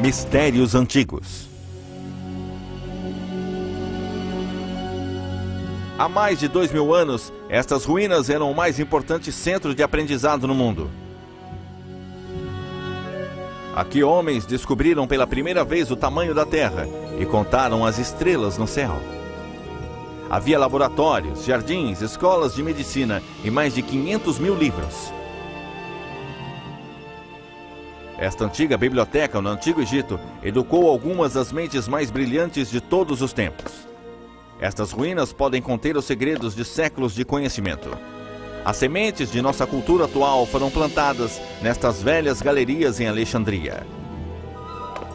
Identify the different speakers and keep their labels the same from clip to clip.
Speaker 1: Mistérios antigos. Há mais de 2000 anos, estas ruínas eram o mais importante centro de aprendizado no mundo. Aqui homens descobriram pela primeira vez o tamanho da Terra e contaram as estrelas no céu. Havia laboratórios, jardins, escolas de medicina e mais de 500 mil livros. Esta antiga biblioteca no Antigo Egito educou algumas das mentes mais brilhantes de todos os tempos. Estas ruínas podem conter os segredos de séculos de conhecimento. As sementes de nossa cultura atual foram plantadas nestas velhas galerias em Alexandria.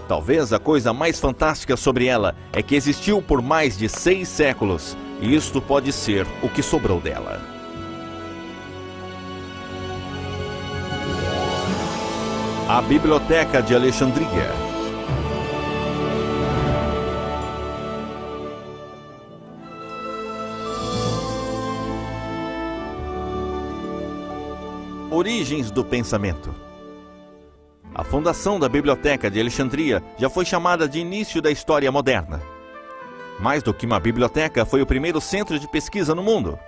Speaker 1: Talvez a coisa mais fantástica sobre ela é que existiu por mais de 6 séculos, e isto pode ser o que sobrou dela. A Biblioteca de Alexandria. Origens do pensamento. A fundação da Biblioteca de Alexandria já foi chamada de início da história moderna. Mais do que uma biblioteca, foi o primeiro centro de pesquisa no mundo.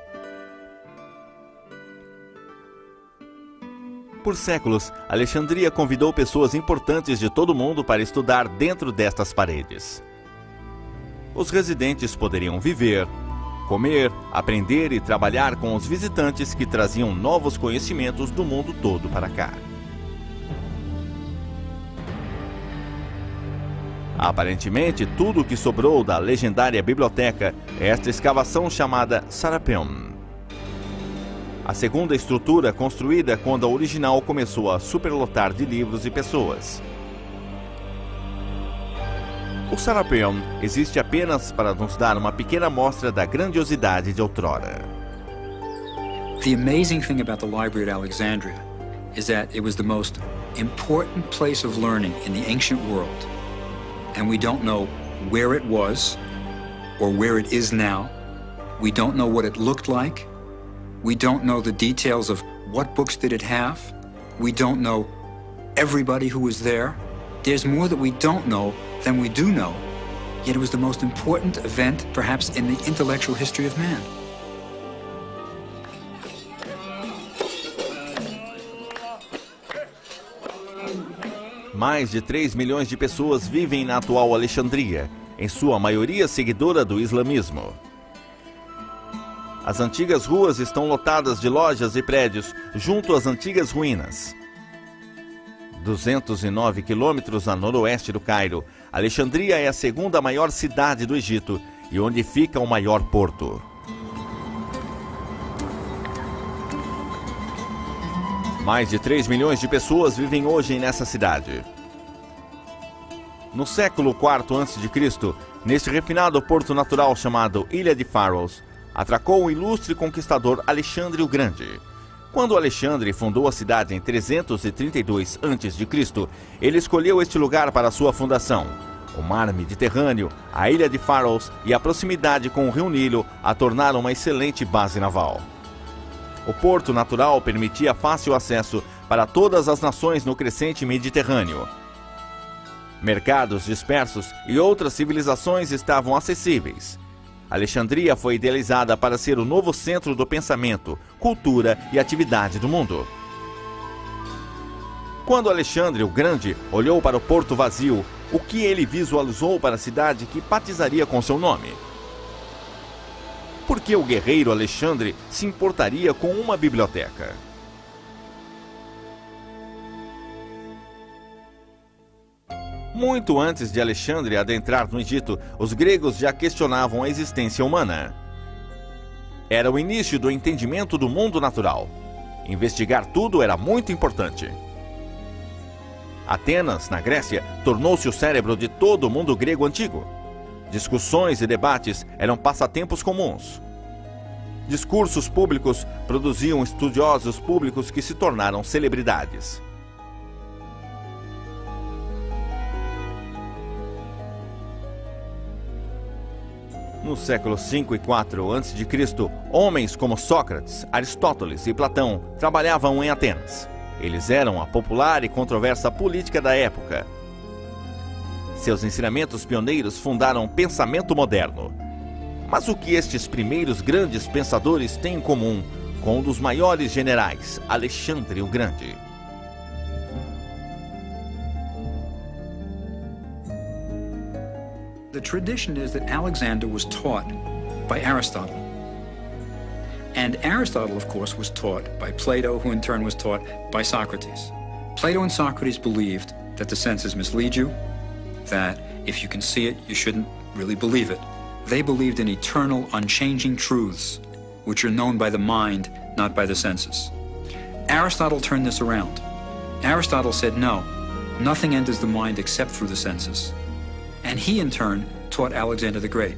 Speaker 1: Por séculos, Alexandria convidou pessoas importantes de todo o mundo para estudar dentro destas paredes. Os residentes poderiam viver, comer, aprender e trabalhar com os visitantes que traziam novos conhecimentos do mundo todo para cá. Aparentemente, tudo o que sobrou da legendária biblioteca é esta escavação chamada Serapeum. A segunda estrutura construída quando a original começou a superlotar de livros e pessoas. O Serapeum existe apenas para nos dar uma pequena amostra da grandiosidade de outrora.
Speaker 2: The amazing thing about the library at Alexandria is that it was the most important place of learning in the ancient world. And we don't know where it was or where it is now. We don't know what it looked like. We don't know the details of what books did it have. We don't know everybody who was there. There's more that we don't know than we do know. Yet it was the most important event, perhaps, in the intellectual history of man.
Speaker 1: Mais de 3 milhões de pessoas vivem na atual Alexandria, em sua maioria seguidora do islamismo. As antigas ruas estão lotadas de lojas e prédios junto às antigas ruínas. 209 quilômetros a noroeste do Cairo, Alexandria é a segunda maior cidade do Egito e onde fica o maior porto. Mais de 3 milhões de pessoas vivem hoje nessa cidade. No século IV a.C., neste refinado porto natural chamado Ilha de Faros, atracou o ilustre conquistador Alexandre o Grande. Quando Alexandre fundou a cidade em 332 a.C., ele escolheu este lugar para sua fundação. O mar Mediterrâneo, a Ilha de Faros e a proximidade com o rio Nilo a tornaram uma excelente base naval. O porto natural permitia fácil acesso para todas as nações no crescente Mediterrâneo. Mercados dispersos e outras civilizações estavam acessíveis. Alexandria foi idealizada para ser o novo centro do pensamento, cultura e atividade do mundo. Quando Alexandre o Grande olhou para o porto vazio, o que ele visualizou para a cidade que batizaria com seu nome? Por que o guerreiro Alexandre se importaria com uma biblioteca? Muito antes de Alexandre adentrar no Egito, os gregos já questionavam a existência humana. Era o início do entendimento do mundo natural. Investigar tudo era muito importante. Atenas, na Grécia, tornou-se o cérebro de todo o mundo grego antigo. Discussões e debates eram passatempos comuns. Discursos públicos produziam estudiosos públicos que se tornaram celebridades. No século V e IV a.C., homens como Sócrates, Aristóteles e Platão trabalhavam em Atenas. Eles eram a popular e controversa política da época. Seus ensinamentos pioneiros fundaram o pensamento moderno. Mas o que estes primeiros grandes pensadores têm em comum com um dos maiores generais, Alexandre o Grande?
Speaker 2: The tradition is that Alexander was taught by Aristotle. And Aristotle, of course, was taught by Plato, who in turn was taught by Socrates. Plato and Socrates believed that the senses mislead you, that if you can see it, you shouldn't really believe it. They believed in eternal, unchanging truths, which are known by the mind, not by the senses. Aristotle turned this around. Aristotle said, no, nothing enters the mind except through the senses. And he, in turn, taught Alexander the Great.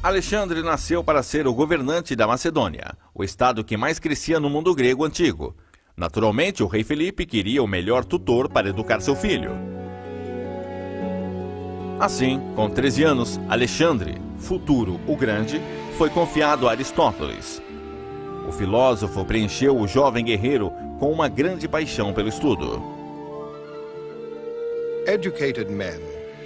Speaker 1: Alexandre nasceu para ser o governante da Macedônia, o estado que mais crescia no mundo grego antigo. Naturalmente, o rei Felipe queria o melhor tutor para educar seu filho. Assim, com 13 anos, Alexandre, futuro o Grande, foi confiado a Aristóteles. O filósofo preencheu o jovem guerreiro com uma grande paixão pelo estudo.
Speaker 3: Educated men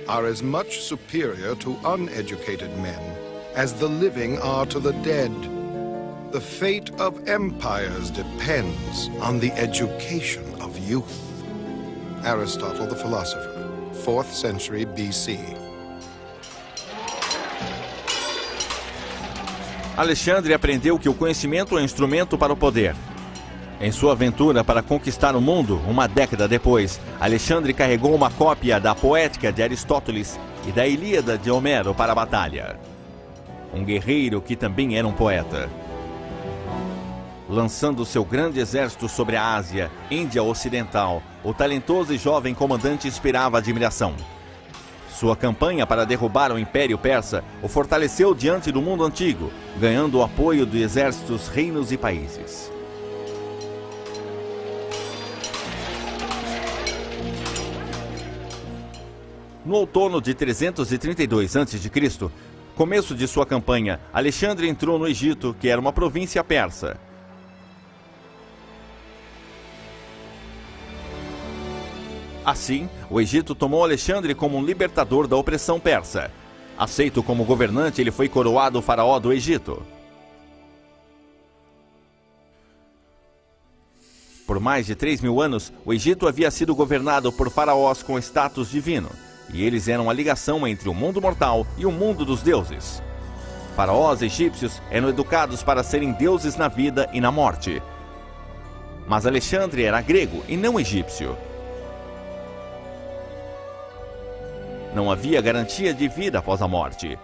Speaker 3: are as much superior to uneducated men as the living are to the dead. The fate of empires depends on the education of youth. Aristotle the philosopher, 4th century BC.
Speaker 1: Alexandre aprendeu que o conhecimento é um instrumento para o poder. Em sua aventura para conquistar o mundo, uma década depois, Alexandre carregou uma cópia da Poética de Aristóteles e da Ilíada de Homero para a batalha. Um guerreiro que também era um poeta. Lançando seu grande exército sobre a Ásia, Índia Ocidental, o talentoso e jovem comandante inspirava admiração. Sua campanha para derrubar o Império Persa o fortaleceu diante do mundo antigo, ganhando o apoio de exércitos, reinos e países. No outono de 332 a.C., começo de sua campanha, Alexandre entrou no Egito, que era uma província persa. Assim, o Egito tomou Alexandre como um libertador da opressão persa. Aceito como governante, ele foi coroado faraó do Egito. Por mais de 3.000 anos, o Egito havia sido governado por faraós com status divino, e eles eram a ligação entre o mundo mortal e o mundo dos deuses. Faraós egípcios eram educados para serem deuses na vida e na morte. Mas Alexandre era grego e não egípcio. Não havia garantia de vida após a morte.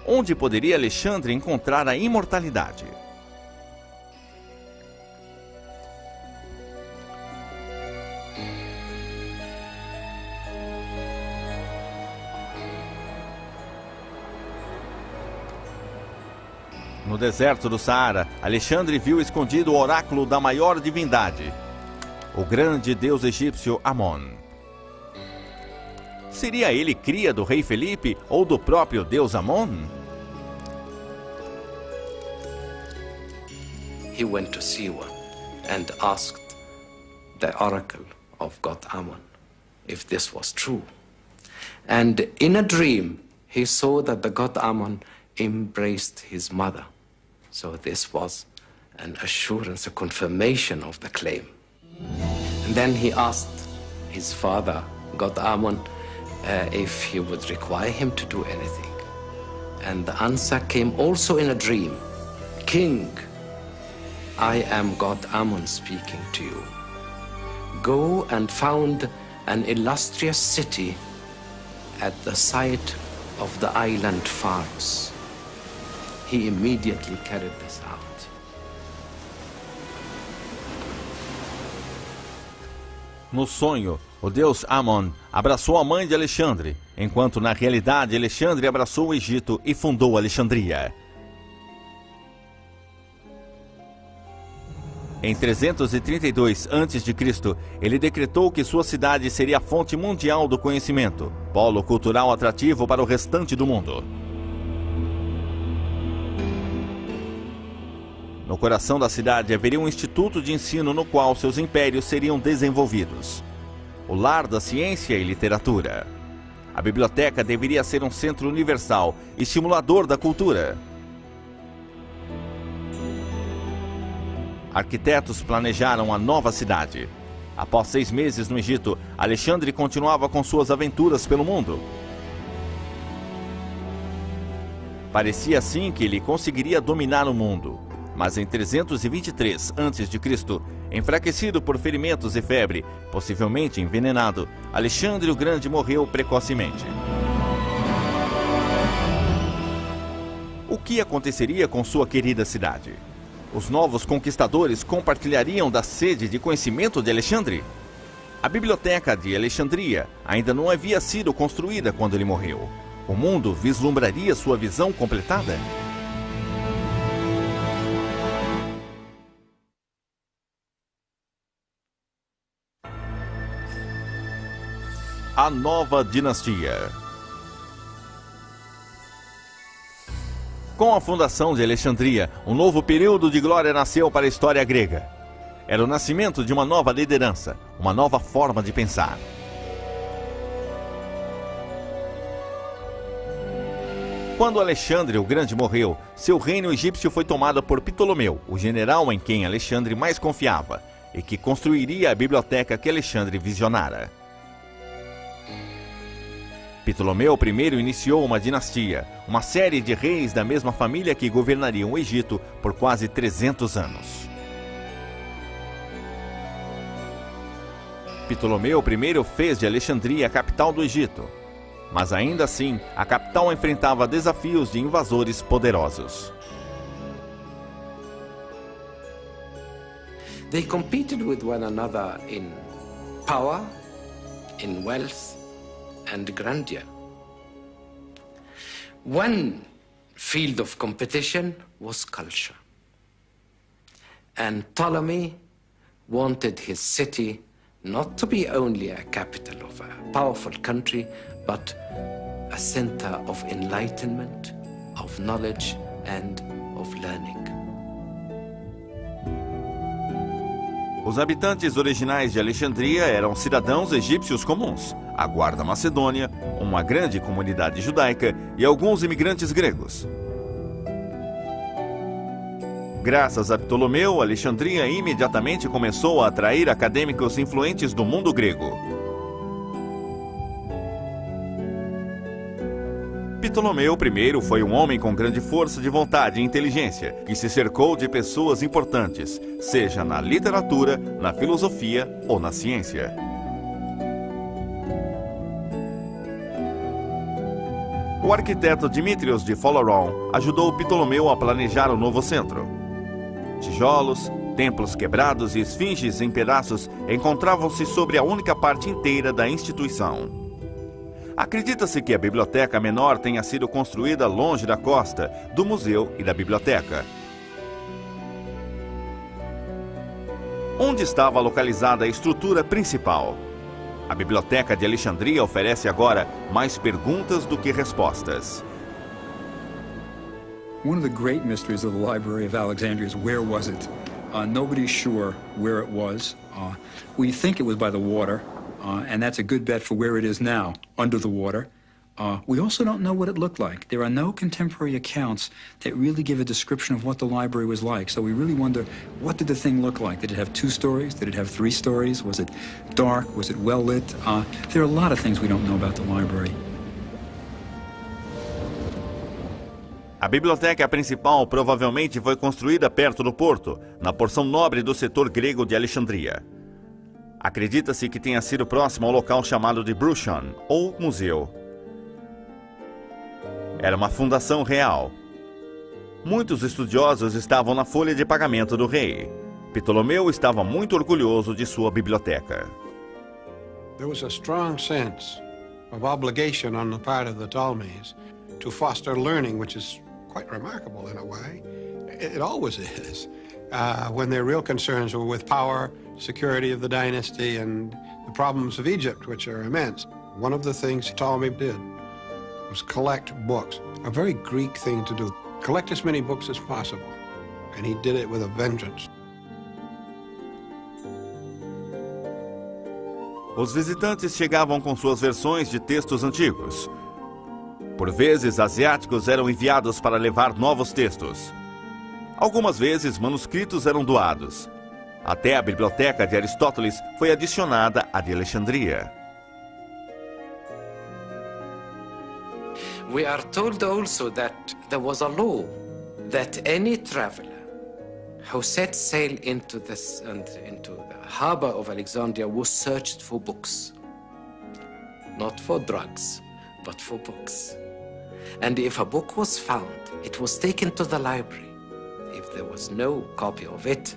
Speaker 1: Onde poderia Alexandre encontrar a imortalidade? No deserto do Saara, Alexandre viu escondido o oráculo da maior divindade, o grande deus egípcio Amon. Seria ele cria do rei Felipe ou do próprio deus Amon?
Speaker 4: He went to Siwa and asked the oracle of God Amon if this was true. And in a dream, he saw that the god Amon embraced his mother. So this was an assurance, a confirmation of the claim. And then he asked his father, God Amon, if he would require him to do anything. And the answer came also in a dream. King, I am God Amon speaking to you. Go and found an illustrious city at the site of the island Pharos. He immediately carried this out.
Speaker 1: No sonho, o deus Amon abraçou a mãe de Alexandre, enquanto na realidade Alexandre abraçou o Egito e fundou Alexandria. Em 332 a.C., ele decretou que sua cidade seria a fonte mundial do conhecimento, polo cultural atrativo para o restante do mundo. No coração da cidade haveria um instituto de ensino no qual seus impérios seriam desenvolvidos. O lar da ciência e literatura. A biblioteca deveria ser um centro universal, estimulador da cultura. Arquitetos planejaram a nova cidade. Após 6 meses no Egito, Alexandre continuava com suas aventuras pelo mundo. Parecia assim que ele conseguiria dominar o mundo. Mas em 323 a.C., enfraquecido por ferimentos e febre, possivelmente envenenado, Alexandre o Grande morreu precocemente. O que aconteceria com sua querida cidade? Os novos conquistadores compartilhariam da sede de conhecimento de Alexandre? A biblioteca de Alexandria ainda não havia sido construída quando ele morreu. O mundo vislumbraria sua visão completada? A nova dinastia. Com a fundação de Alexandria, um novo período de glória nasceu para a história grega. Era o nascimento de uma nova liderança, uma nova forma de pensar. Quando Alexandre o Grande morreu, seu reino egípcio foi tomado por Ptolomeu, o general em quem Alexandre mais confiava, e que construiria a biblioteca que Alexandre visionara. Ptolomeu I iniciou uma dinastia, uma série de reis da mesma família que governariam o Egito por quase 300 anos. Ptolomeu I fez de Alexandria a capital do Egito, mas ainda assim a capital enfrentava desafios de invasores poderosos.
Speaker 4: They competed with one another in power, in wealth, and grandeur. One field of competition was culture. And Ptolemy wanted his city not to be only a capital of a powerful country, but a center of enlightenment, of knowledge, and of learning.
Speaker 1: Os habitantes originais de Alexandria eram cidadãos egípcios comuns, a guarda macedônia, uma grande comunidade judaica e alguns imigrantes gregos. Graças a Ptolomeu, Alexandria imediatamente começou a atrair acadêmicos influentes do mundo grego. Ptolomeu I foi um homem com grande força de vontade e inteligência, que se cercou de pessoas importantes, seja na literatura, na filosofia ou na ciência. O arquiteto Dimitrios de Phaleron ajudou Ptolomeu a planejar o novo centro. Tijolos, templos quebrados e esfinges em pedaços encontravam-se sobre a única parte inteira da instituição. Acredita-se que a biblioteca menor tenha sido construída longe da costa, do museu e da biblioteca. Onde estava localizada a estrutura principal? A biblioteca de Alexandria oferece agora mais perguntas do que respostas.
Speaker 2: One of the great mysteries of the Library of Alexandria is where was it? Nobody's sure where it was. We think it was by the water. And that's a good bet for where it is now, under the water. We also don't know what it looked like. There are no contemporary accounts that really give a description of what the library was like. So we really wonder, what did the thing look like? Did it have 2 stories? Did it have 3 stories? Was it dark? Was it well lit? There are a lot of things we don't know about the library.
Speaker 1: A biblioteca principal provavelmente foi construída perto do porto, na porção nobre do setor grego de Alexandria. Acredita-se que tenha sido próximo ao local chamado de Bruchon, ou museu. Era uma fundação real. Muitos estudiosos estavam na folha de pagamento do rei. Ptolomeu estava muito orgulhoso de sua biblioteca.
Speaker 5: There was a strong sense of obligation on the part of the Ptolemies to foster learning, which is quite remarkable in a way. It always is. When their real concerns were with power, security of the dynasty, and the problems of Egypt, which are immense. One of the things Ptolemy did was collect books, a very Greek thing to do. Collect as many books as possible and he did it with a vengeance.
Speaker 1: Os visitantes chegavam com suas versões de textos antigos. Por vezes, asiáticos eram enviados para levar novos textos. Algumas vezes, manuscritos eram doados. Até a biblioteca de Aristóteles foi adicionada à de Alexandria.
Speaker 4: We are told also that there was a law that any traveler who set sail into the harbor of Alexandria was searched for books. Not for drugs, but for books. And if a book was found, it was taken to the library. If there was no copy of it,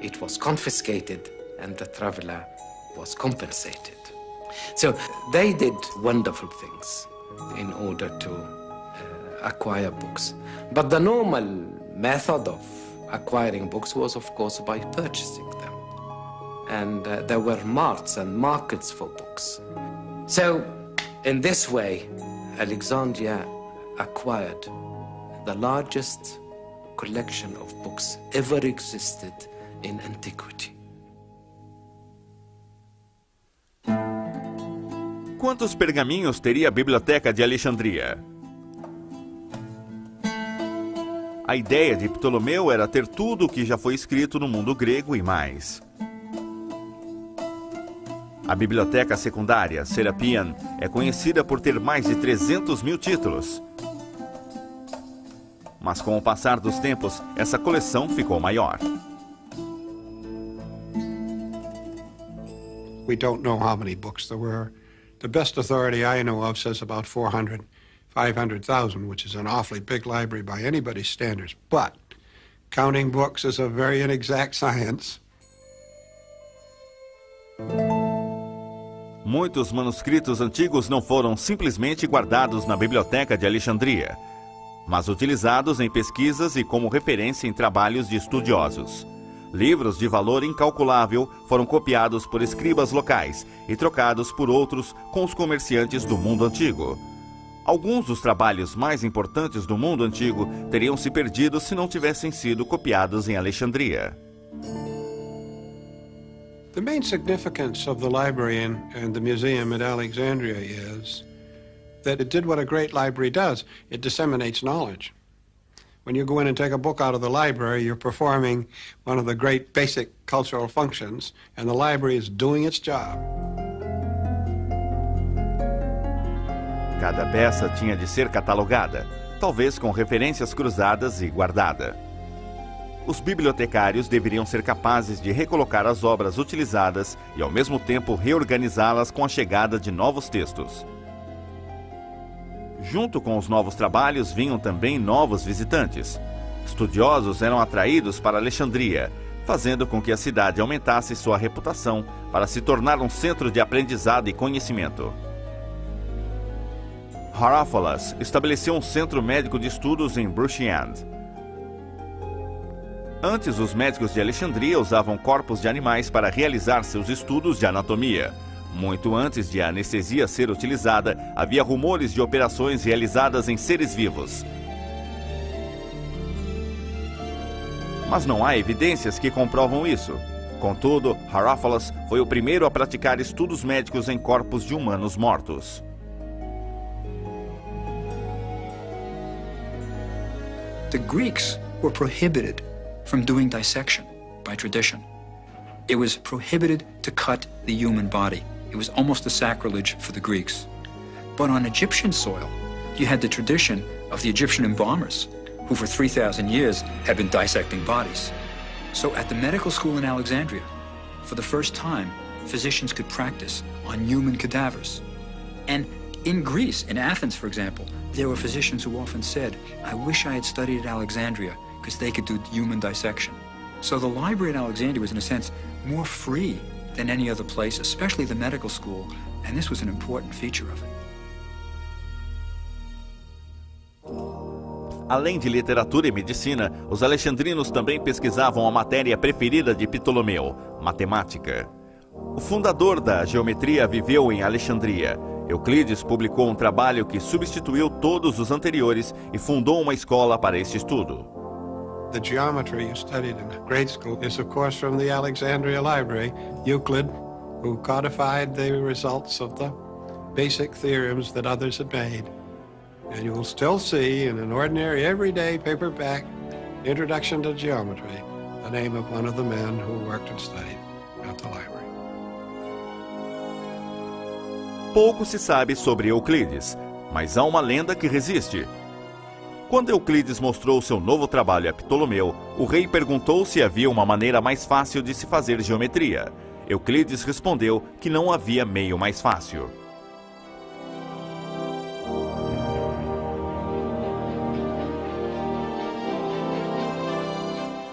Speaker 4: it was confiscated and the traveler was compensated. So they did wonderful things in order to acquire books. But the normal method of acquiring books was, of course, by purchasing them. And there were marts and markets for books. So, in this way, Alexandria acquired the largest collection of books ever existed in antiquity.
Speaker 1: Quantos pergaminhos teria a Biblioteca de Alexandria? A ideia de Ptolomeu era ter tudo o que já foi escrito no mundo grego e mais. A biblioteca secundária, Serapion, é conhecida por ter mais de 300 mil títulos. Mas com o passar dos tempos, essa coleção ficou maior.
Speaker 5: We don't know how many books there were. The best authority I know of says about 400, 500,000, which is an awfully big library by anybody's standards. But counting books is a very inexact science.
Speaker 1: Muitos manuscritos antigos não foram simplesmente guardados na Biblioteca de Alexandria, mas utilizados em pesquisas e como referência em trabalhos de estudiosos. Livros de valor incalculável foram copiados por escribas locais e trocados por outros com os comerciantes do mundo antigo. Alguns dos trabalhos mais importantes do mundo antigo teriam se perdido se não tivessem sido copiados em Alexandria.
Speaker 5: The main significance of the library and the museum at Alexandria is that it did what a great library does. It disseminates knowledge. When you go in and take a book out of the library, you're performing one of the great basic cultural functions, and the library is doing its job.
Speaker 1: Cada peça tinha de ser catalogada, talvez com referências cruzadas e guardada. Os bibliotecários deveriam ser capazes de recolocar as obras utilizadas e, ao mesmo tempo, reorganizá-las com a chegada de novos textos. Junto com os novos trabalhos vinham também novos visitantes. Estudiosos eram atraídos para Alexandria, fazendo com que a cidade aumentasse sua reputação para se tornar um centro de aprendizado e conhecimento. Herophilus estabeleceu um centro médico de estudos em Bruchiand. Antes, os médicos de Alexandria usavam corpos de animais para realizar seus estudos de anatomia. Muito antes de a anestesia ser utilizada, havia rumores de operações realizadas em seres vivos. Mas não há evidências que comprovam isso. Contudo, Herophilus foi o primeiro a praticar estudos médicos em corpos de humanos mortos.
Speaker 2: The Greeks were prohibited from doing dissection by tradition. It was prohibited to cut the human body. It was almost a sacrilege for the Greeks. But on Egyptian soil, you had the tradition of the Egyptian embalmers, who for 3,000 years had been dissecting bodies. So at the medical school in Alexandria, for the first time, physicians could practice on human cadavers. And in Greece, in Athens, for example, there were physicians who often said, I wish I had studied at Alexandria because they could do human dissection. So the library in Alexandria was, in a sense, more free than any other place, especially the medical school, and this was an important feature of it.
Speaker 1: Além de literatura e medicina, os alexandrinos também pesquisavam a matéria preferida de Ptolomeu, matemática. O fundador da geometria viveu em Alexandria. Euclides publicou um trabalho que substituiu todos os anteriores e fundou uma escola para este estudo.
Speaker 5: The geometry you studied in grade school is, of course, from the Alexandria Library. Euclid, who codified the results of the basic theorems that others had made. And you will still see in an ordinary, everyday paperback introduction to geometry the name of one of the men who worked and studied at the library.
Speaker 1: Pouco se sabe sobre Euclides, mas há uma lenda que resiste. Quando Euclides mostrou seu novo trabalho a Ptolomeu, o rei perguntou se havia uma maneira mais fácil de se fazer geometria. Euclides respondeu que não havia meio mais fácil.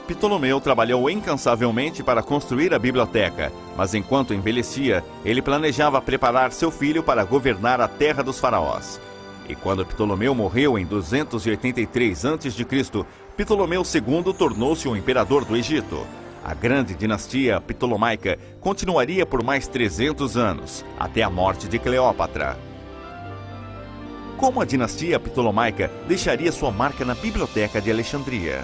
Speaker 1: Ptolomeu trabalhou incansavelmente para construir a biblioteca, mas enquanto envelhecia, ele planejava preparar seu filho para governar a terra dos faraós. E quando Ptolomeu morreu em 283 a.C., Ptolomeu II tornou-se o imperador do Egito. A grande dinastia ptolomaica continuaria por mais 300 anos, até a morte de Cleópatra. Como a dinastia ptolomaica deixaria sua marca na Biblioteca de Alexandria?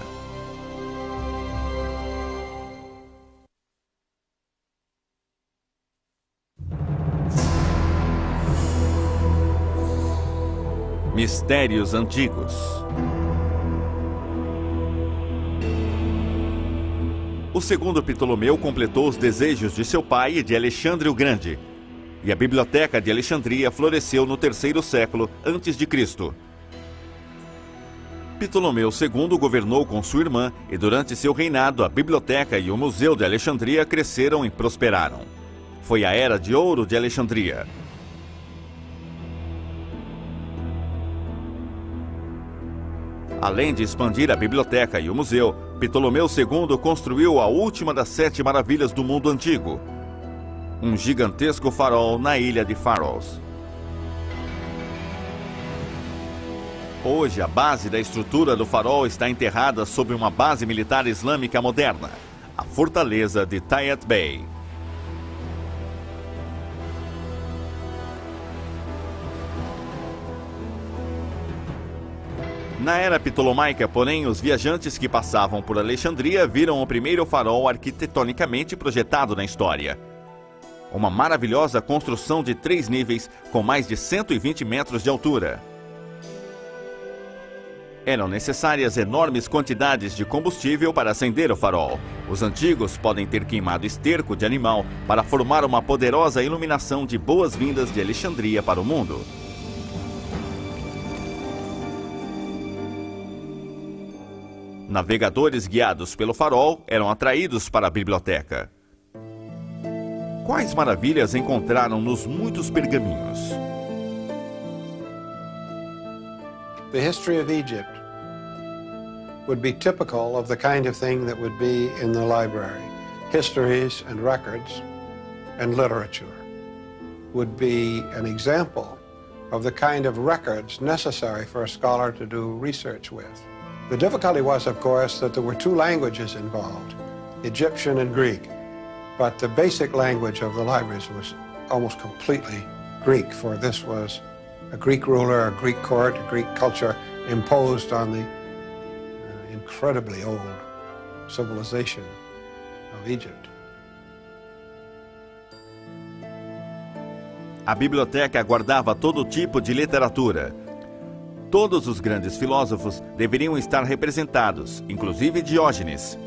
Speaker 1: Mistérios antigos. O segundo Ptolomeu completou os desejos de seu pai e de Alexandre o Grande, e a Biblioteca de Alexandria floresceu no terceiro século a.C. Ptolomeu II governou com sua irmã e durante seu reinado a Biblioteca e o Museu de Alexandria cresceram e prosperaram. Foi a Era de Ouro de Alexandria. Além de expandir a biblioteca e o museu, Ptolomeu II construiu a última das 7 maravilhas do mundo antigo, um gigantesco farol na ilha de Faros. Hoje, a base da estrutura do farol está enterrada sob uma base militar islâmica moderna, a fortaleza de Tayat Bey. Na era ptolomaica, porém, os viajantes que passavam por Alexandria viram o primeiro farol arquitetonicamente projetado na história. Uma maravilhosa construção de 3 níveis com mais de 120 metros de altura. Eram necessárias enormes quantidades de combustível para acender o farol. Os antigos podem ter queimado esterco de animal para formar uma poderosa iluminação de boas-vindas de Alexandria para o mundo. Navegadores guiados pelo farol eram atraídos para a biblioteca. Quais maravilhas encontraram nos muitos pergaminhos?
Speaker 5: The history of Egypt would be typical of the kind of thing that would be in the library. Histories and records and literature would be an example of the kind of records necessary for a scholar to do research with. The difficulty was, of course, that there were 2 languages involved, Egyptian and Greek. But the basic language of the libraries was almost completely Greek, for this was a Greek ruler, a Greek court, a Greek culture imposed on the incredibly old civilization of Egypt.
Speaker 1: A biblioteca guardava todo tipo de literatura. Todos os grandes filósofos deveriam estar representados, inclusive Diógenes.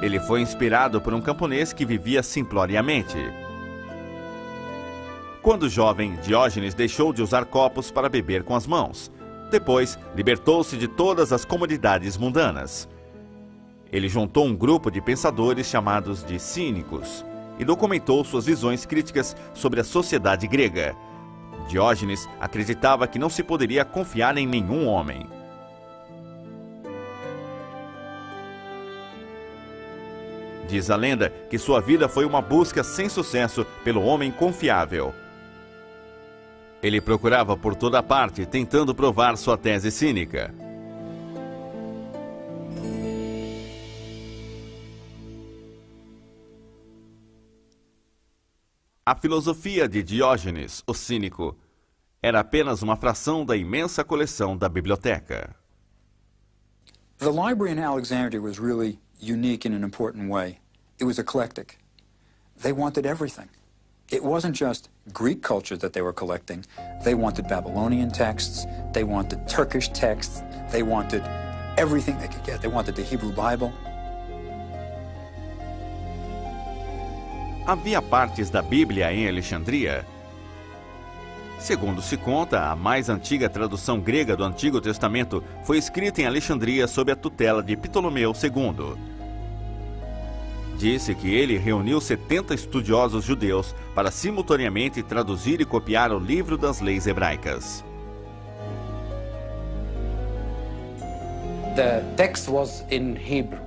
Speaker 1: Ele foi inspirado por um camponês que vivia simploriamente. Quando jovem, Diógenes deixou de usar copos para beber com as mãos. Depois, libertou-se de todas as comodidades mundanas. Ele juntou um grupo de pensadores chamados de cínicos e documentou suas visões críticas sobre a sociedade grega. Diógenes acreditava que não se poderia confiar em nenhum homem. Diz a lenda que sua vida foi uma busca sem sucesso pelo homem confiável. Ele procurava por toda parte, tentando provar sua tese cínica. A filosofia de Diógenes, o cínico, era apenas uma fração da imensa coleção da biblioteca.
Speaker 2: The library in Alexandria was really unique in an important way. It was eclectic. They wanted everything. It wasn't just Greek culture that they were collecting. They wanted Babylonian texts, they wanted Turkish texts, they wanted everything they could get. They wanted the Hebrew Bible.
Speaker 1: Havia partes da Bíblia em Alexandria? Segundo se conta, a mais antiga tradução grega do Antigo Testamento foi escrita em Alexandria sob a tutela de Ptolomeu II. Disse que ele reuniu 70 estudiosos judeus para simultaneamente traduzir e copiar o livro das leis hebraicas.
Speaker 4: The text was in Hebrew,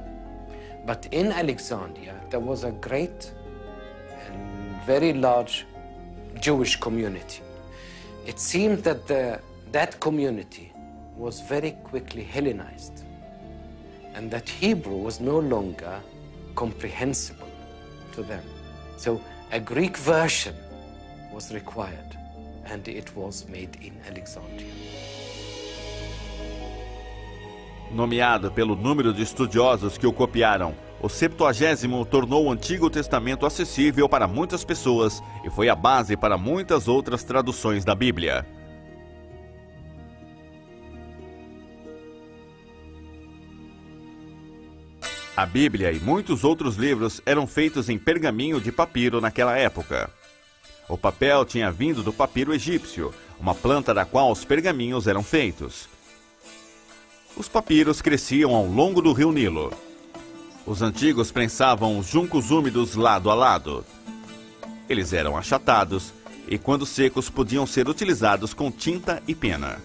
Speaker 4: but in Alexandria there was a great and very large Jewish community. It seemed that that community was very quickly Hellenized, and that Hebrew was no longer comprehensible to them. So a Greek version was required, and it was made in Alexandria.
Speaker 1: Nomeado pelo número de estudiosos que o copiaram, o Septuagésimo tornou o Antigo Testamento acessível para muitas pessoas e foi a base para muitas outras traduções da Bíblia. A Bíblia e muitos outros livros eram feitos em pergaminho de papiro naquela época. O papel tinha vindo do papiro egípcio, uma planta da qual os pergaminhos eram feitos. Os papiros cresciam ao longo do rio Nilo. Os antigos prensavam os juncos úmidos lado a lado. Eles eram achatados e, quando secos, podiam ser utilizados com tinta e pena.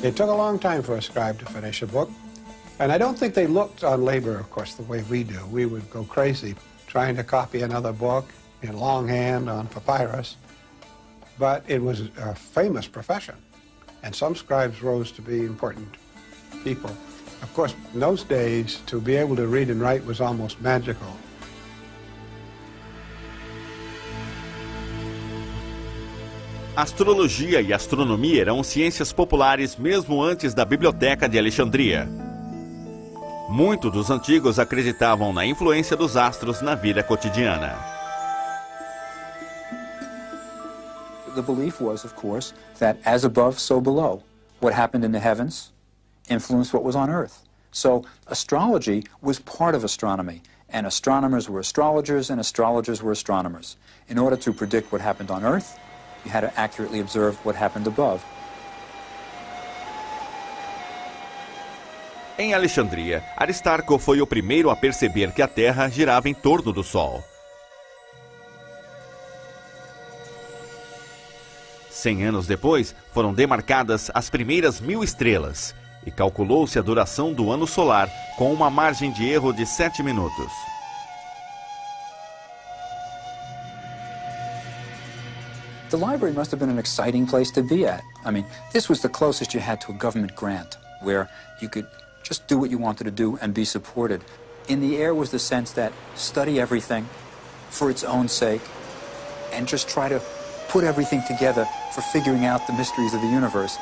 Speaker 5: It took a long time for a scribe to finish a book, and I don't think they looked on labor, of course, the way we do. We would go crazy trying to copy another book in longhand on papyrus, but it was a famous profession, and some scribes rose to be important people. Of course, in those days, to be able to read and write was almost magical.
Speaker 1: Astrologia e astronomia eram ciências populares mesmo antes da Biblioteca de Alexandria. Muitos dos antigos acreditavam na influência dos astros na vida cotidiana.
Speaker 2: The belief was, of course, that as above, so below. What happened in the heavens influenced what was on Earth. So astrology was part of astronomy, and astronomers were astrologers, and astrologers were astronomers. In order to predict what happened on Earth, you had to accurately observe what happened above.
Speaker 1: Em Alexandria, Aristarco foi o primeiro a perceber que a Terra girava em torno do Sol. 100 anos depois, foram demarcadas as primeiras 1000 estrelas e calculou-se a duração do ano solar com uma margem de erro de 7 minutos.
Speaker 2: The library must have been an exciting place to be at. I mean, this was the closest you had to a government grant, where you could just do what you wanted to do and be supported. In the air was the sense that study everything for its own sake and just try to put everything together for figuring out the mysteries of the universe.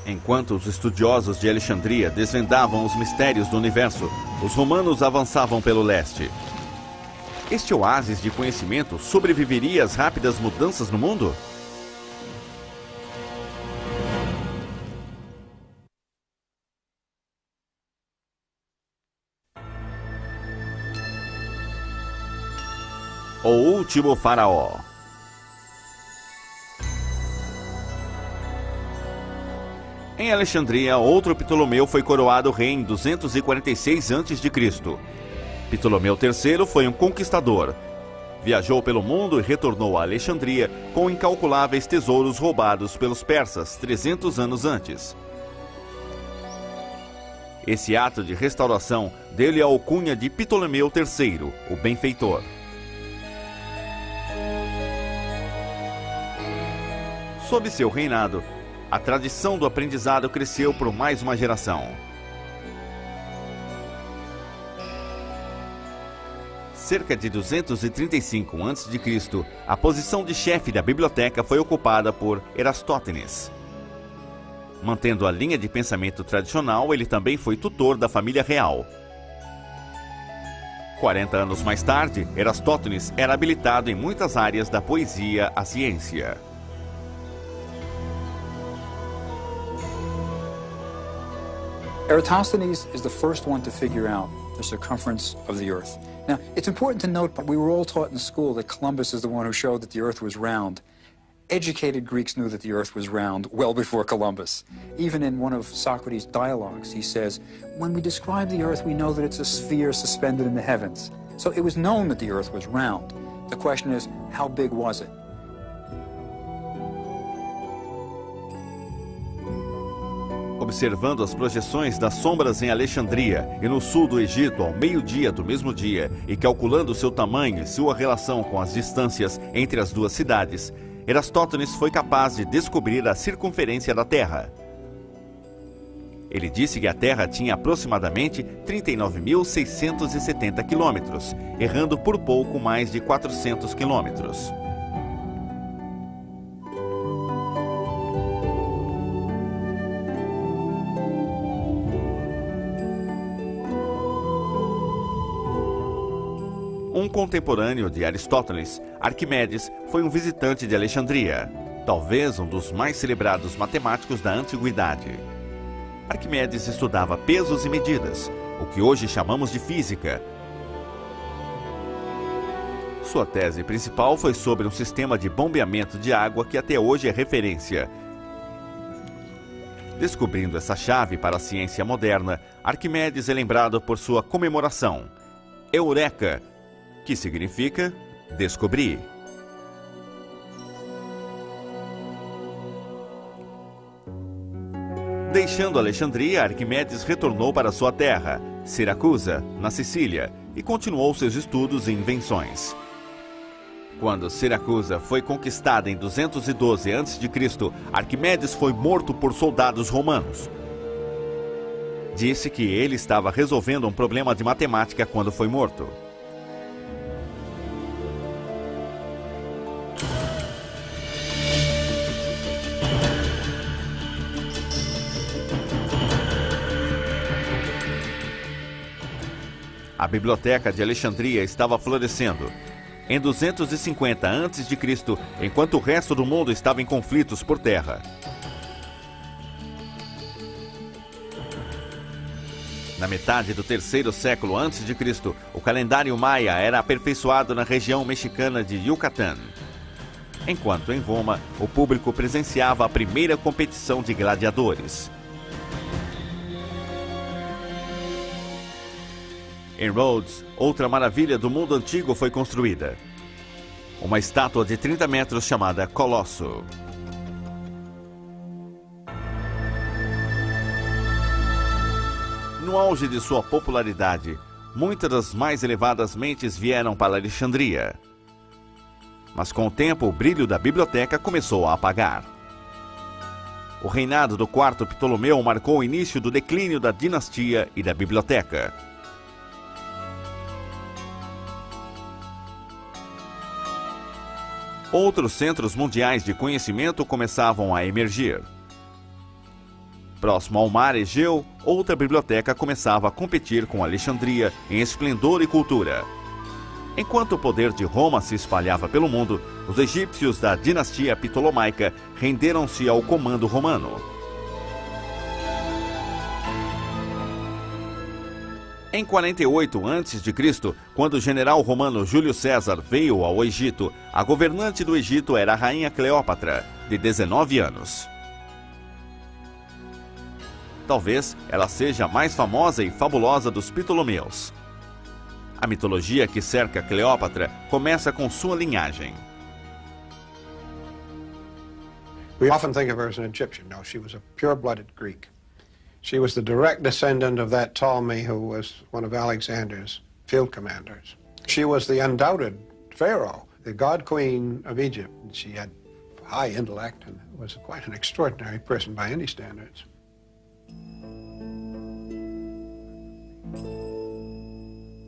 Speaker 1: Enquanto os estudiosos de Alexandria desvendavam os mistérios do universo, os romanos avançavam pelo leste. Este oásis de conhecimento sobreviveria às rápidas mudanças no mundo? O último faraó. Em Alexandria, outro Ptolomeu foi coroado rei em 246 a.C. Ptolomeu III foi um conquistador. Viajou pelo mundo e retornou a Alexandria com incalculáveis tesouros roubados pelos persas 300 anos antes. Esse ato de restauração deu-lhe a alcunha de Ptolomeu III, o benfeitor. Sob seu reinado, a tradição do aprendizado cresceu por mais uma geração. cerca de 235 a.C., a posição de chefe da biblioteca foi ocupada por Erastótenes. Mantendo a linha de pensamento tradicional, ele também foi tutor da família real. 40 anos mais tarde, Erastótenes era habilitado em muitas áreas da poesia à ciência.
Speaker 2: Eratosthenes is the first one to figure out the circumference of the Earth. Now, it's important to note, we were all taught in school that Columbus is the one who showed that the Earth was round. Educated Greeks knew that the Earth was round well before Columbus. Even in one of Socrates' dialogues, he says, when we describe the Earth, we know that it's a sphere suspended in the heavens. So it was known that the Earth was round. The question is, how big was it?
Speaker 1: Observando as projeções das sombras em Alexandria e no sul do Egito ao meio-dia do mesmo dia e calculando seu tamanho e sua relação com as distâncias entre as duas cidades, Erastótenes foi capaz de descobrir a circunferência da Terra. Ele disse que a Terra tinha aproximadamente 39.670 quilômetros, errando por pouco mais de 400 quilômetros. Um contemporâneo de Aristóteles, Arquimedes, foi um visitante de Alexandria, talvez um dos mais celebrados matemáticos da antiguidade. Arquimedes estudava pesos e medidas, o que hoje chamamos de física. Sua tese principal foi sobre um sistema de bombeamento de água que até hoje é referência. Descobrindo essa chave para a ciência moderna, Arquimedes é lembrado por sua comemoração, Eureka, que significa descobrir. Deixando Alexandria, Arquimedes retornou para sua terra, Siracusa, na Sicília, e continuou seus estudos e invenções. Quando Siracusa foi conquistada em 212 a.C., Arquimedes foi morto por soldados romanos. Disse que ele estava resolvendo um problema de matemática quando foi morto. A biblioteca de Alexandria estava florescendo. Em 250 a.C., enquanto o resto do mundo estava em conflitos por terra. Na metade do terceiro século a.C., o calendário maia era aperfeiçoado na região mexicana de Yucatán. Enquanto em Roma, o público presenciava a primeira competição de gladiadores. Em Rhodes, outra maravilha do mundo antigo foi construída. Uma estátua de 30 metros chamada Colosso. No auge de sua popularidade, muitas das mais elevadas mentes vieram para Alexandria. Mas com o tempo, o brilho da biblioteca começou a apagar. O reinado do quarto Ptolomeu marcou o início do declínio da dinastia e da biblioteca. Outros centros mundiais de conhecimento começavam a emergir. Próximo ao mar Egeu, outra biblioteca começava a competir com Alexandria em esplendor e cultura. Enquanto o poder de Roma se espalhava pelo mundo, os egípcios da dinastia ptolomaica renderam-se ao comando romano. Em 48 a.C., quando o general romano Júlio César veio ao Egito, a governante do Egito era a rainha Cleópatra, de 19 anos. Talvez ela seja a mais famosa e fabulosa dos Ptolomeus. A mitologia que cerca Cleópatra começa com sua linhagem.
Speaker 5: We often think of her as an Egyptian. No, she was a pure-blooded Greek. She was the direct descendant of that Ptolemy who was one of Alexander's field commanders. She was the undoubted pharaoh, the god queen of Egypt. She had high intellect and was quite an extraordinary person by any standards.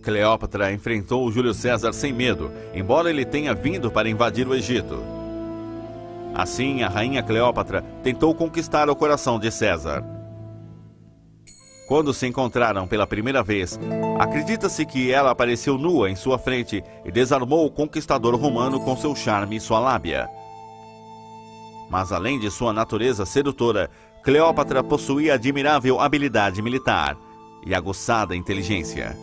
Speaker 1: Cleópatra enfrentou Júlio César sem medo, embora ele tenha vindo para invadir o Egito. Assim, a rainha Cleópatra tentou conquistar o coração de César. Quando se encontraram pela primeira vez, acredita-se que ela apareceu nua em sua frente e desarmou o conquistador romano com seu charme e sua lábia. Mas além de sua natureza sedutora, Cleópatra possuía admirável habilidade militar e aguçada inteligência.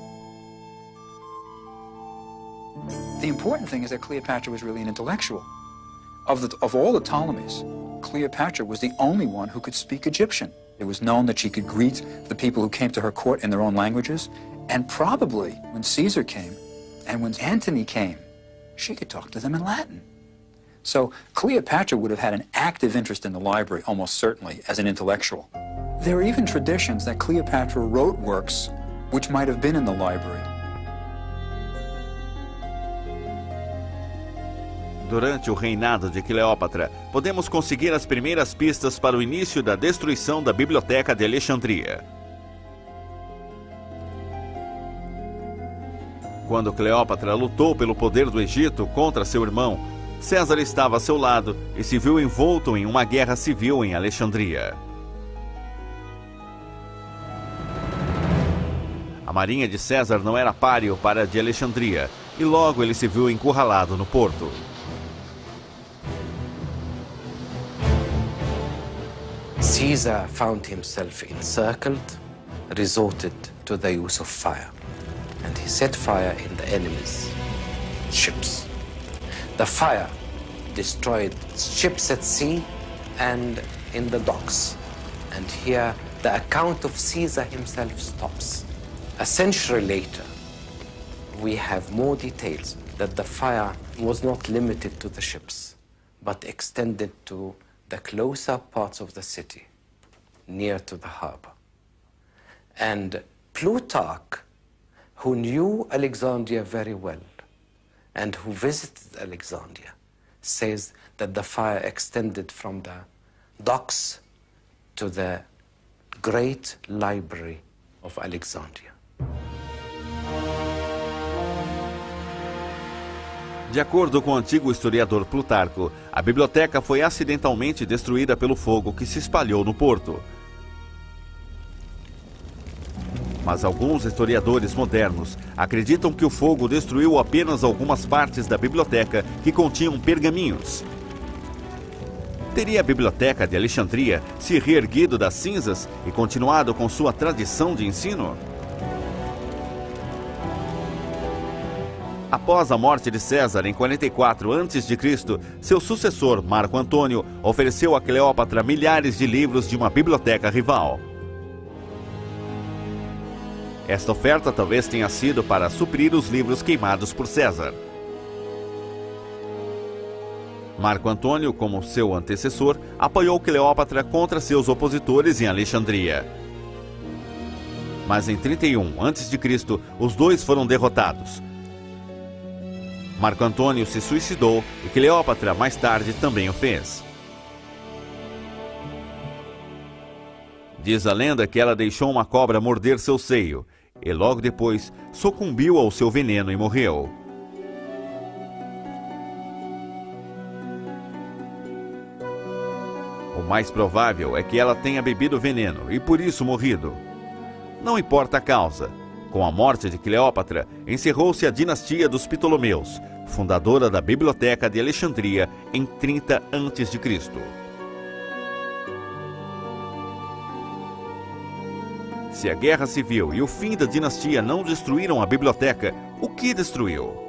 Speaker 2: The important thing is that Cleopatra was really an intellectual. Of all the Ptolemies, Cleopatra was the only one who could speak Egyptian. It was known that she could greet the people who came to her court in their own languages, and probably when Caesar came and when Antony came, she could talk to them in Latin. So Cleopatra would have had an active interest in the library, almost certainly, as an intellectual. There are even traditions that Cleopatra wrote works which might have been in the library.
Speaker 1: Durante o reinado de Cleópatra, podemos conseguir as primeiras pistas para o início da destruição da Biblioteca de Alexandria. Quando Cleópatra lutou pelo poder do Egito contra seu irmão, César estava a seu lado e se viu envolto em uma guerra civil em Alexandria. A marinha de César não era páreo para a de Alexandria, e logo ele se viu encurralado no porto.
Speaker 4: Caesar found himself encircled, resorted to the use of fire, and he set fire in the enemy's ships. The fire destroyed ships at sea and in the docks. And here the account of Caesar himself stops. A century later, we have more details that the fire was not limited to the ships, but extended to the closer parts of the city, near to the harbor. And Plutarch, who knew Alexandria very well, and who visited Alexandria, says that the fire extended from the docks to the great library of Alexandria.
Speaker 1: De acordo com o antigo historiador Plutarco, a biblioteca foi acidentalmente destruída pelo fogo que se espalhou no porto. Mas alguns historiadores modernos acreditam que o fogo destruiu apenas algumas partes da biblioteca que continham pergaminhos. Teria a Biblioteca de Alexandria se reerguido das cinzas e continuado com sua tradição de ensino? Após a morte de César em 44 a.C., seu sucessor, Marco Antônio, ofereceu a Cleópatra milhares de livros de uma biblioteca rival. Esta oferta talvez tenha sido para suprir os livros queimados por César. Marco Antônio, como seu antecessor, apoiou Cleópatra contra seus opositores em Alexandria. Mas em 31 a.C., os dois foram derrotados. Marco Antônio se suicidou e Cleópatra mais tarde também o fez. Diz a lenda que ela deixou uma cobra morder seu seio e logo depois sucumbiu ao seu veneno e morreu. O mais provável é que ela tenha bebido veneno e por isso morrido. Não importa a causa. Com a morte de Cleópatra, encerrou-se a dinastia dos Ptolomeus, fundadora da Biblioteca de Alexandria em 30 a.C. Se a guerra civil e o fim da dinastia não destruíram a biblioteca, o que destruiu?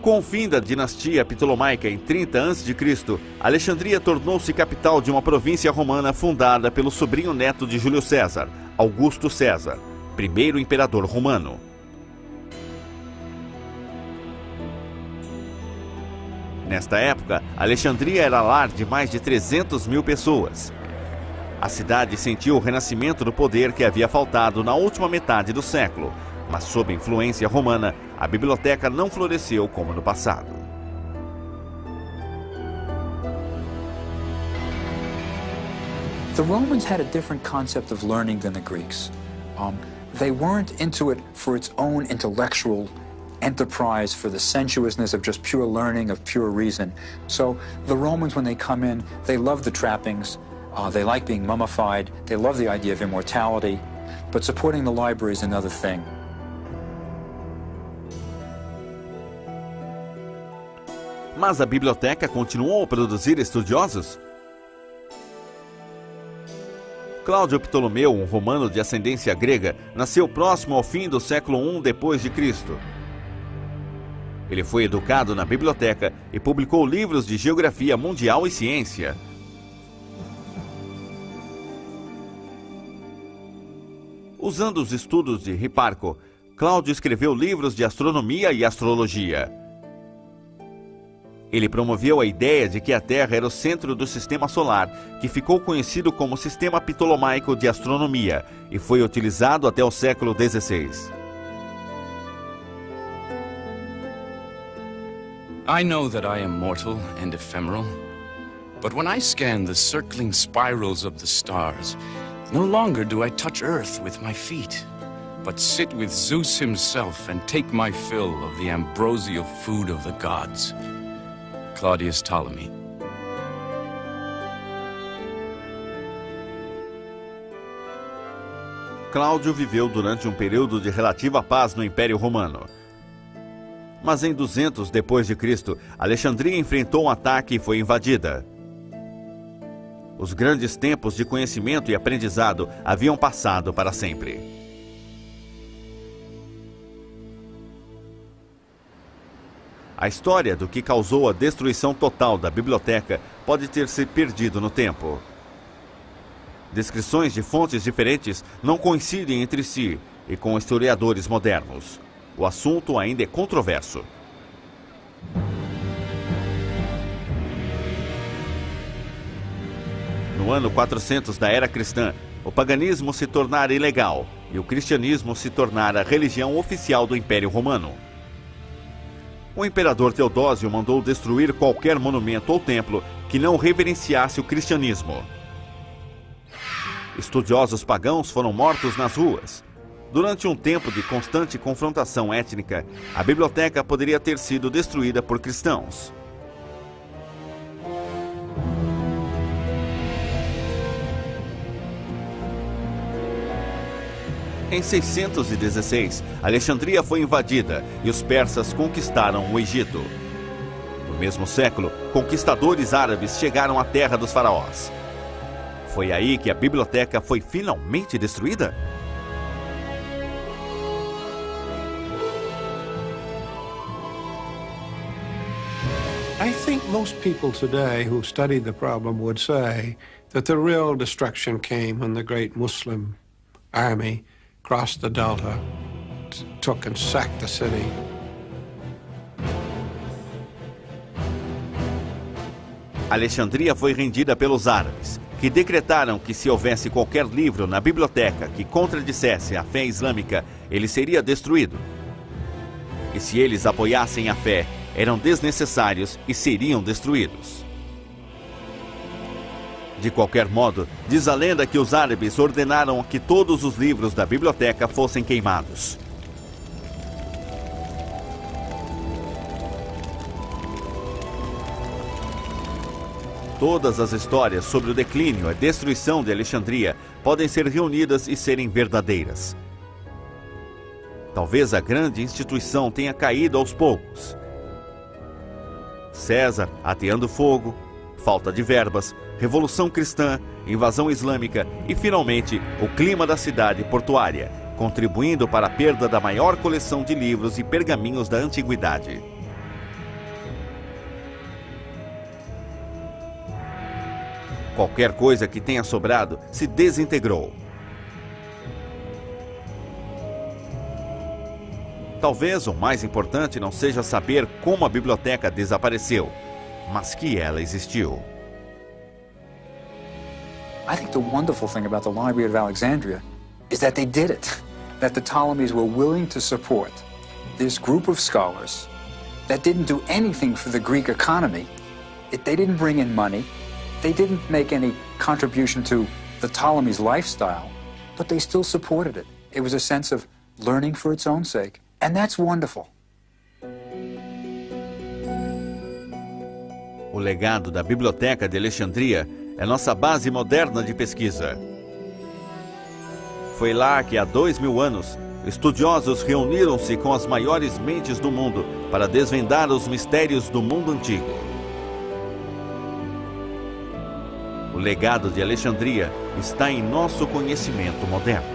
Speaker 1: Com o fim da dinastia ptolomaica em 30 a.C., Alexandria tornou-se capital de uma província romana fundada pelo sobrinho neto de Júlio César, Augusto César, primeiro imperador romano. Nesta época, Alexandria era lar de mais de 300 mil pessoas. A cidade sentiu o renascimento do poder que havia faltado na última metade do século, mas sob a influência romana, a biblioteca não floresceu como no passado.
Speaker 2: The Romans had a different concept of learning than the Greeks. They weren't into it for its own intellectual enterprise, for the sensuousness of just pure learning, of pure reason. So the Romans, when they come in, they love the trappings, they like being mummified, they love the idea of immortality, but supporting the library is another thing.
Speaker 1: Mas a biblioteca continuou a produzir estudiosos? Cláudio Ptolomeu, um romano de ascendência grega, nasceu próximo ao fim do século I depois de Cristo. Ele foi educado na biblioteca e publicou livros de geografia mundial e ciência. Usando os estudos de Hiparco, Cláudio escreveu livros de astronomia e astrologia. Ele promoveu a ideia de que a Terra era o centro do sistema solar, que ficou conhecido como Sistema Ptolomaico de Astronomia e foi utilizado até o século XVI.
Speaker 6: I know that I am mortal and ephemeral, but when I scan the circling spirals of the stars, no longer do I touch Earth with my feet, but sit with Zeus himself and take my fill of the ambrosial food of the gods. Claudius Ptolemy.
Speaker 1: Cláudio viveu durante um período de relativa paz no Império Romano. Mas em 200 depois de Cristo, Alexandria enfrentou um ataque e foi invadida. Os grandes tempos de conhecimento e aprendizado haviam passado para sempre. A história do que causou a destruição total da biblioteca pode ter se perdido no tempo. Descrições de fontes diferentes não coincidem entre si e com historiadores modernos. O assunto ainda é controverso. No ano 400 da Era Cristã, o paganismo se tornara ilegal e o cristianismo se tornara a religião oficial do Império Romano. O imperador Teodósio mandou destruir qualquer monumento ou templo que não reverenciasse o cristianismo. Estudiosos pagãos foram mortos nas ruas. Durante um tempo de constante confrontação étnica, a biblioteca poderia ter sido destruída por cristãos. Em 616, Alexandria foi invadida e os persas conquistaram o Egito. No mesmo século, conquistadores árabes chegaram à terra dos faraós. Foi aí que a biblioteca foi finalmente destruída?
Speaker 5: I think most people today who study the problem would say that the real destruction came when the great Muslim army crossed the Delta, took and sacked the city.
Speaker 1: Alexandria foi rendida pelos árabes, que decretaram que se houvesse qualquer livro na biblioteca que contradissesse a fé islâmica, ele seria destruído. E se eles apoiassem a fé, eram desnecessários e seriam destruídos. De qualquer modo, diz a lenda que os árabes ordenaram que todos os livros da biblioteca fossem queimados. Todas as histórias sobre o declínio e destruição de Alexandria podem ser reunidas e serem verdadeiras. Talvez a grande instituição tenha caído aos poucos. César ateando fogo, falta de verbas, Revolução Cristã, invasão islâmica e, finalmente, o clima da cidade portuária, contribuindo para a perda da maior coleção de livros e pergaminhos da antiguidade. Qualquer coisa que tenha sobrado se desintegrou. Talvez o mais importante não seja saber como a biblioteca desapareceu, mas que ela existiu.
Speaker 2: I think the wonderful thing about the Library of Alexandria is that they did it, that the Ptolemies were willing to support this group of scholars that didn't do anything for the Greek economy. They didn't bring in money. They didn't make any contribution to the Ptolemies' lifestyle, but they still supported it. It was a sense of learning for its own sake, and that's wonderful.
Speaker 1: O legado da Biblioteca de Alexandria é nossa base moderna de pesquisa. Foi lá que há 2000 anos, estudiosos reuniram-se com as maiores mentes do mundo para desvendar os mistérios do mundo antigo. O legado de Alexandria está em nosso conhecimento moderno.